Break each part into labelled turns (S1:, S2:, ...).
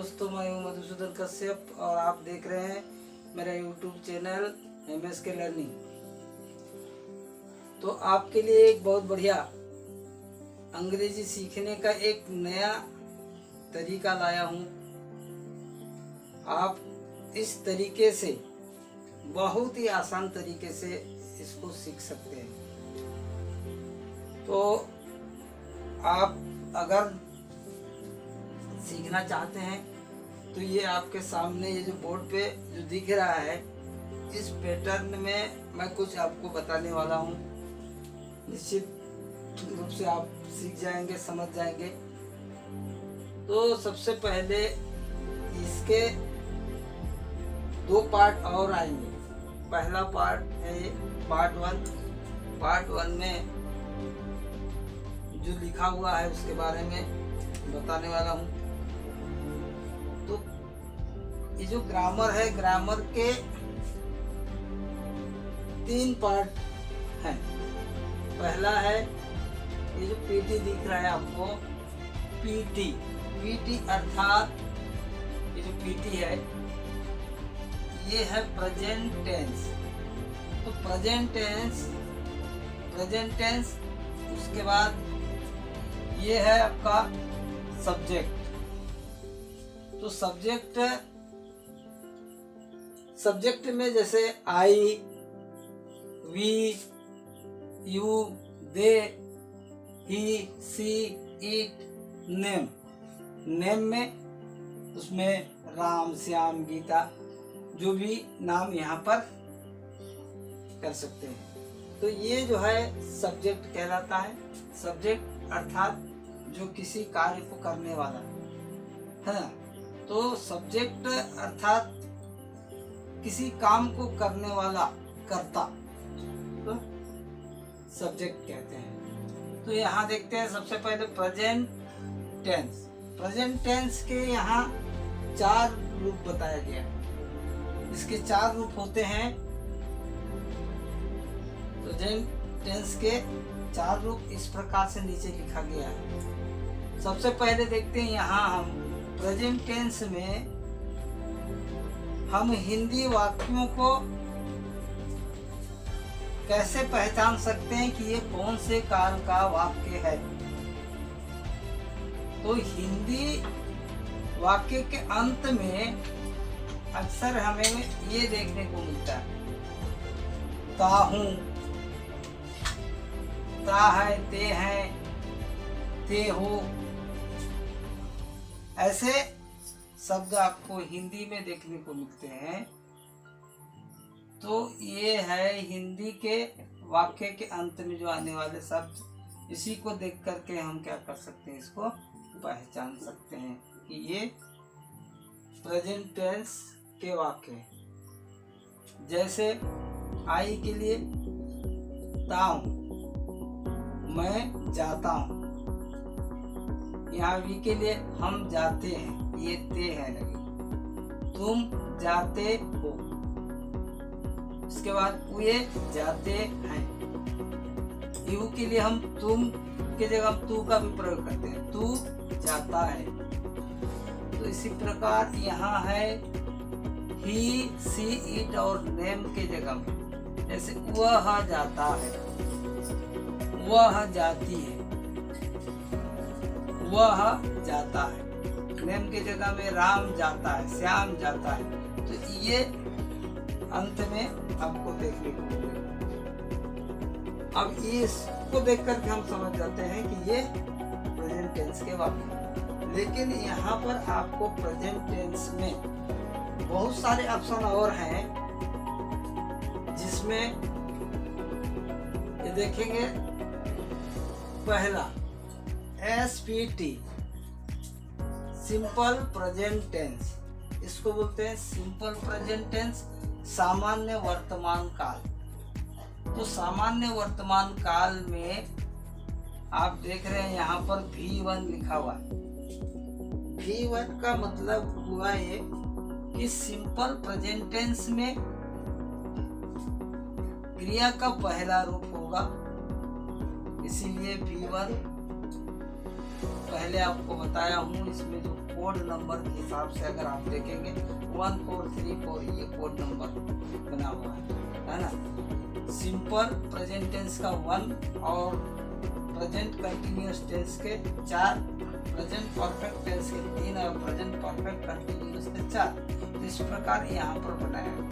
S1: दोस्तों, मैं हूं मधुसूदन कश्यप और आप देख रहे हैं मेरा यूट्यूब चैनल MSK लर्निंग। तो आपके लिए एक बहुत बढ़िया अंग्रेजी सीखने का एक नया तरीका लाया हूं। आप इस तरीके से बहुत ही आसान तरीके से इसको सीख सकते हैं। तो आप अगर सीखना चाहते हैं तो ये आपके सामने ये जो बोर्ड पे जो दिख रहा है, इस पैटर्न में मैं कुछ आपको बताने वाला हूँ। निश्चित रूप से आप सीख जाएंगे, समझ जाएंगे। तो सबसे पहले इसके दो पार्ट और आएंगे। पहला पार्ट है पार्ट 1। पार्ट 1 में जो लिखा हुआ है उसके बारे में बताने वाला हूँ। तो ये जो ग्रामर है, ग्रामर के 3 पार्ट हैं। पहला है ये जो पीटी दिख रहा है आपको, पीटी अर्थात ये जो पीटी है ये है प्रेजेंट टेंस। तो प्रेजेंट टेंस उसके बाद ये है आपका सब्जेक्ट। तो सब्जेक्ट में जैसे I, we, you, they, he, she, it, name में उसमें राम, श्याम, गीता, जो भी नाम यहाँ पर कर सकते हैं। तो ये जो है सब्जेक्ट कहलाता है। सब्जेक्ट अर्थात जो किसी कार्य को करने वाला है ना। तो सब्जेक्ट अर्थात किसी काम को करने वाला, कर्ता, तो सब्जेक्ट कहते हैं। तो यहाँ देखते हैं सबसे पहले प्रेजेंट टेंस। प्रेजेंट टेंस के यहाँ 4 रूप बताया गया है। इसके 4 रूप होते हैं। प्रेजेंट टेंस के 4 रूप इस प्रकार से नीचे लिखा गया है। सबसे पहले देखते हैं यहाँ हम प्रेजेंट टेंस में हम हिंदी वाक्यों को कैसे पहचान सकते हैं कि ये कौन से काल का वाक्य है। तो हिंदी वाक्य के अंत में अक्सर हमें ये देखने को मिलता है, ताहूं, ता है, ते हैं, ते हो, ऐसे शब्द आपको हिंदी में देखने को मिलते हैं। तो ये है हिंदी के वाक्य के अंत में जो आने वाले शब्द। इसी को देख करके हम क्या कर सकते हैं, इसको पहचान सकते हैं कि ये प्रेजेंट टेंस के वाक्य हैं। जैसे आई के लिए ताऊं, मैं जाता हूं। यहाँ वी के लिए हम जाते हैं, ये ते है लगे। तुम जाते हो। इसके बाद वे जाते हैं। यू के लिए हम तुम के जगह हम तू का भी प्रयोग करते हैं, तू जाता है। तो इसी प्रकार यहाँ है ही, सी, इट और नेम के जगह में जैसे वह जाता है, वह जाती है, वह जाता है। नेम के जगह में राम जाता है, श्याम जाता है। तो ये अंत में आपको देखने को मिलेगा। अब इसको देख करके हम समझ जाते हैं कि ये प्रेजेंट टेंस के वाक्य। लेकिन यहाँ पर आपको प्रेजेंट टेंस में बहुत सारे ऑप्शन और हैं, जिसमें ये देखेंगे। पहला SPT, सिंपल प्रेजेंट टेंस। इसको बोलते हैं सिंपल प्रेजेंट टेंस, सामान्य वर्तमान काल। तो सामान्य वर्तमान काल में आप देख रहे हैं यहाँ पर V1 लिखा हुआ है। V1 का मतलब हुआ ये कि सिंपल प्रेजेंट टेंस में क्रिया का पहला रूप होगा, इसीलिए V1 पहले आपको बताया हूँ। इसमें जो कोड नंबर के हिसाब से अगर आप देखेंगे 1434 ये कोड नंबर बना हुआ है ना। सिंपल प्रेजेंट टेंस का 1 और प्रेजेंट कंटिन्यूअस टेंस के 4, प्रेजेंट परफेक्ट टेंस के 3 और प्रेजेंट परफेक्ट कंटिन्यूअस के 4। इस प्रकार यहाँ पर बनाया है।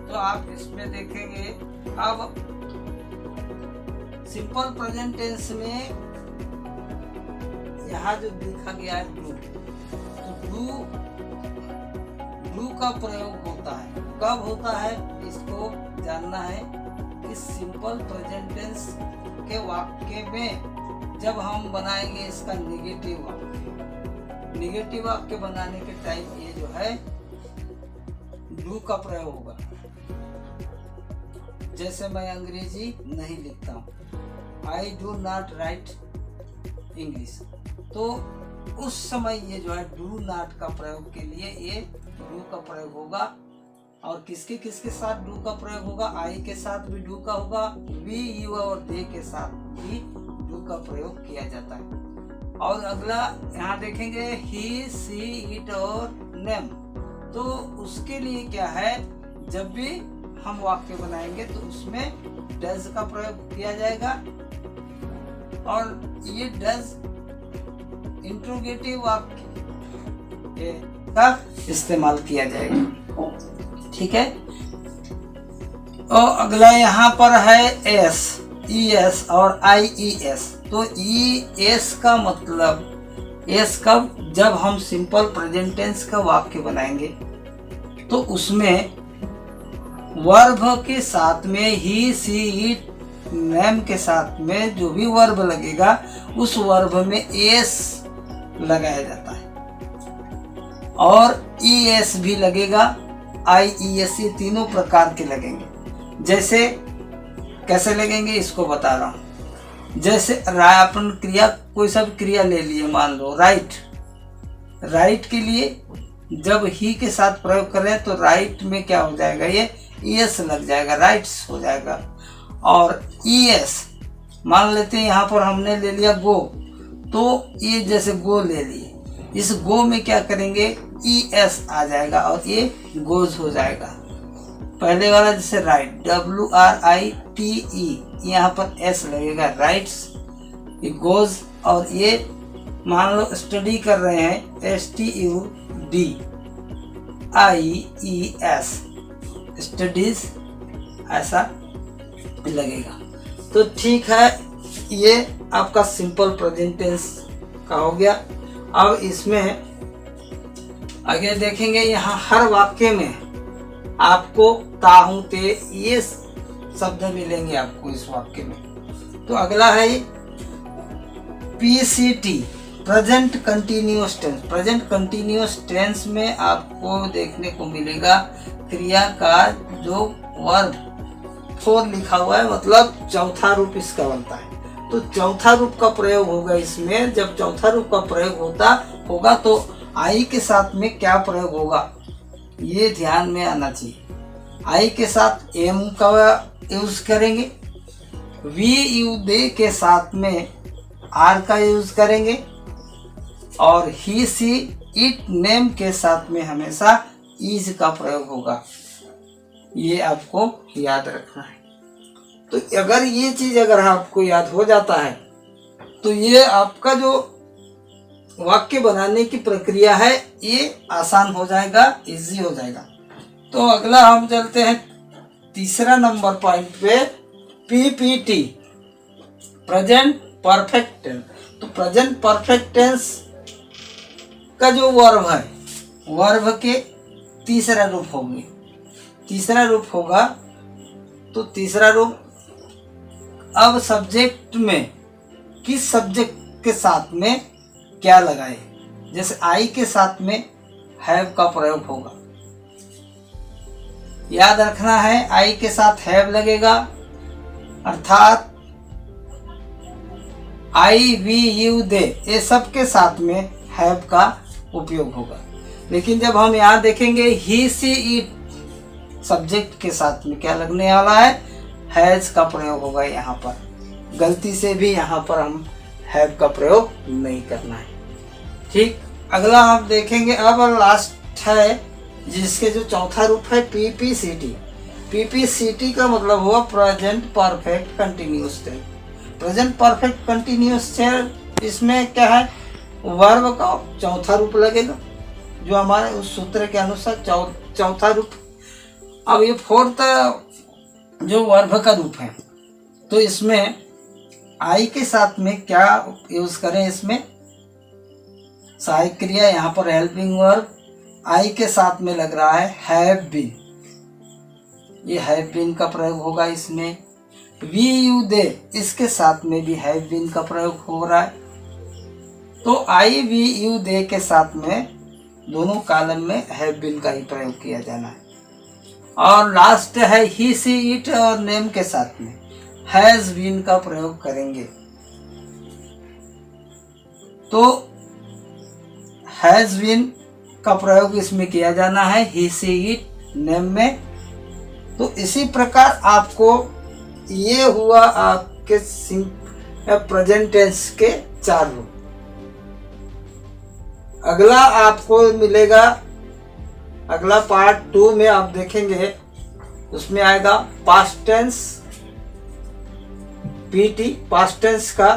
S1: तो आप इसमें देखेंगे अब सिंपल प्रेजेंट टेंस में यहाँ जो लिखा गया है डू, तो डू का प्रयोग होता है। कब होता है इसको जानना है कि सिंपल प्रेजेंट टेंस के वाक्य में जब हम बनाएंगे इसका नेगेटिव वाक्य, नेगेटिव वाक्य बनाने के टाइम ये जो है डू का प्रयोग होगा। जैसे मैं अंग्रेजी नहीं लिखता हूँ, I do not right English, तो उस समय ये जो है डू नॉट का प्रयोग के लिए ये डू का प्रयोग होगा। और किसके किसके साथ डू का प्रयोग होगा? आई के साथ भी डू का होगा, वी यू और दे के साथ भी डू का प्रयोग किया जाता है। और अगला यहाँ देखेंगे ही सी इट और नेम, तो उसके लिए क्या है, जब भी हम वाक्य बनाएंगे तो उसमें डज का प्रयोग किया जाएगा। और ये डज इंट्रोगेटिव वाक्य का इस्तेमाल किया जाएगा। ठीक है। और अगला यहाँ पर है एस, ई एस और आई ई एस। तो ई एस का मतलब, एस कब, जब हम सिंपल प्रेजेंट टेंस का वाक्य बनाएंगे तो उसमें वर्ब के साथ में ही सी इट नेम के साथ में जो भी वर्ब लगेगा उस वर्ब में एस लगाया जाता है। और ई एस भी लगेगा, आई ई एस, ये तीनों प्रकार के लगेंगे। जैसे कैसे लगेंगे इसको बता रहा हूँ। जैसे अपन क्रिया, कोई सा क्रिया ले लिए, मान लो राइट, राइट के लिए जब ही के साथ प्रयोग करें तो राइट में क्या हो जाएगा, ये एस लग जाएगा, राइट्स हो जाएगा। और ई एस मान लेते हैं, यहाँ पर हमने ले लिया गो, तो ये जैसे गो ले लिए, इस गो में क्या करेंगे, ई एस आ जाएगा और ये गोज हो जाएगा। पहले वाला जैसे right, W R I T E, यहाँ पर एस लगेगा, राइट्स, ये गोज। और ये मान लो स्टडी कर रहे हैं, S T U D I E S, studies, ऐसा लगेगा। तो ठीक है, ये आपका सिंपल प्रेजेंट टेंस का हो गया। अब इसमें आगे देखेंगे, यहाँ हर वाक्य में आपको ताहू ते ये शब्द मिलेंगे आपको इस वाक्य में। तो अगला है PCT, present continuous tense. Present continuous tense में आपको देखने को मिलेगा क्रिया का जो वर्ब 4 लिखा हुआ है, मतलब चौथा रूप इसका बनता है। तो चौथा रूप का प्रयोग होगा इसमें। जब चौथा रूप का प्रयोग होगा तो आई के साथ में क्या प्रयोग होगा, ये ध्यान में आना चाहिए। आई के साथ एम का यूज करेंगे, वी यू दे के साथ में आर का यूज करेंगे, और ही सी इट नेम के साथ में हमेशा इज का प्रयोग होगा। ये आपको याद रखना है। तो अगर ये चीज अगर आपको याद हो जाता है तो ये आपका जो वाक्य बनाने की प्रक्रिया है ये आसान हो जाएगा, इजी हो जाएगा। तो अगला हम चलते हैं तीसरा नंबर पॉइंट पे, PPT, प्रेजेंट परफेक्ट टेंस। तो प्रेजेंट परफेक्ट टेंस का जो वर्ब है, वर्ब के तीसरा रूप होंगे। तीसरा रूप होगा, तो तीसरा रूप अब सब्जेक्ट में किस सब्जेक्ट के साथ में क्या लगाए, जैसे आई के साथ में हैव का प्रयोग होगा। याद रखना है, आई के साथ हैव लगेगा, अर्थात आई वी यू दे, ये सब के साथ में हैव का उपयोग होगा। लेकिन जब हम यहाँ देखेंगे ही सी इट, सब्जेक्ट के साथ में क्या लगने वाला है, हैज का प्रयोग होगा। यहाँ पर गलती से भी यहाँ पर हम हैव का प्रयोग नहीं करना है। ठीक। अगला आप देखेंगे, अब लास्ट है जिसके जो चौथा रूप है PPCT। PPCT का मतलब हुआ present perfect continuous tense. Present perfect continuous tense, इसमें क्या है, वर्ब का चौथा रूप लगेगा जो हमारे उस सूत्र के अनुसार चौथा रूप। अब ये फोर्थ जो वर्ब का रूप है, तो इसमें आई के साथ में क्या यूज करें, इसमें सहायक क्रिया, यहाँ पर हेल्पिंग वर्ब आई के साथ में लग रहा है हैव बीन, ये हैव बीन का प्रयोग होगा इसमें। वी यू दे, इसके साथ में भी हैव बीन का प्रयोग हो रहा है। तो आई वी यू दे के साथ में दोनों कॉलम में हैव बीन का ही प्रयोग किया जाना है। और लास्ट है ही सी इट और नेम के साथ में हैज बीन का प्रयोग करेंगे। तो हैज बीन का प्रयोग इसमें किया जाना है ही सी इट नेम में। तो इसी प्रकार आपको ये हुआ आपके प्रेजेंट टेंस के 4 रूप। अगला आपको मिलेगा, अगला पार्ट 2 में आप देखेंगे, उसमें आएगा past tense PT, past tense का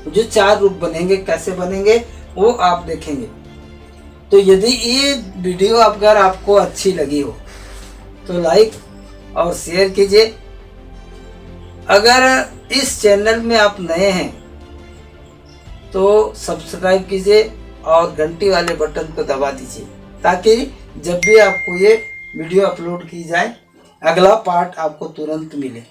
S1: जो 4 रूप बनेंगे, कैसे बनेंगे वो आप देखेंगे। तो यदि ये वीडियो अगर आपको अच्छी लगी हो तो लाइक और शेयर कीजिए। अगर इस चैनल में आप नए हैं तो सब्सक्राइब कीजिए और घंटी वाले बटन को दबा दीजिए, ताकि जब भी आपको ये वीडियो अपलोड की जाए अगला पार्ट आपको तुरंत मिले।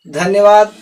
S1: धन्यवाद।